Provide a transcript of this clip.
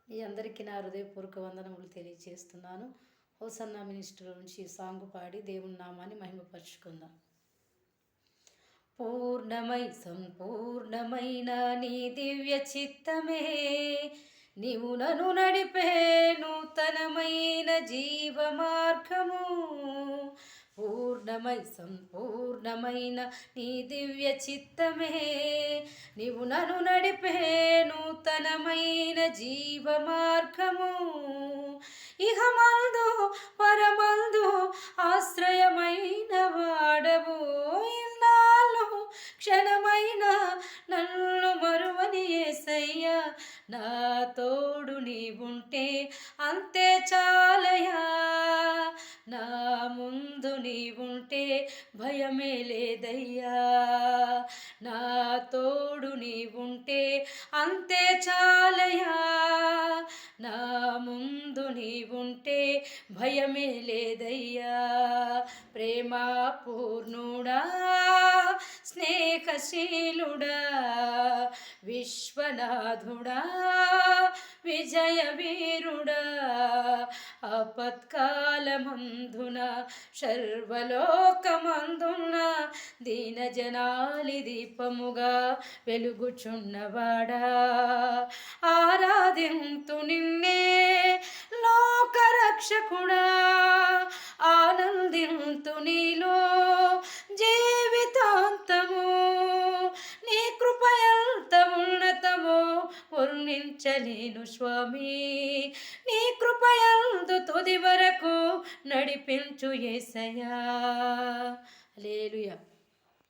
మీ అందరికీ నా హృదయపూర్వక వందనములు తెలియజేస్తున్నాను. హోసన్నా మినిస్టర్ నుంచి ఈ సాంగ్ పాడి దేవుని నామాన్ని మహిమపరుచుకుందాం. పూర్ణమై సంపూర్ణమైన నీ దివ్య చిత్తమే నీవు నన్ను నడిపే నూతనమైన జీవ మార్గము. పూర్ణమై సంపూర్ణమైన నీ దివ్య చిత్తమే నీవు నన్ను నడిపే నూతనమైన జీవ మార్గము. ఇహమందు పరమందు ఆశ్రయమైన వాడవు, ఇన్నాళ్ళు క్షణమైన నన్ను మరువని యేసయ్యా. నా తోడు నీవుంటే అంతే చాలయా, నా ముందు నీవుంటే భయమే లేదయ్యా. నా తోడు నీవుంటే అంతే చాలయా, నా ముందు నీవుంటే భయమే లేదయ్యా. ప్రేమ పూర్ణుడా స్నేహశీలుడా విశ్వనాథుడా విజయ వీరుడా, ఆపత్కాలమందున సర్వలోకమందున దీన జనాలి దీపముగా వెలుగుచున్నవాడా. ఆరాధింతు నిన్నే లోకరక్షకుడా, ఆనందింతు నీలో జీవితాంతము. నీ కృపయంత ఉన్నతమో వర్ణించలేను స్వామి, నీ కృపయందు తుది వరకు నడిపించు యేసయ్యా. హల్లెలూయా.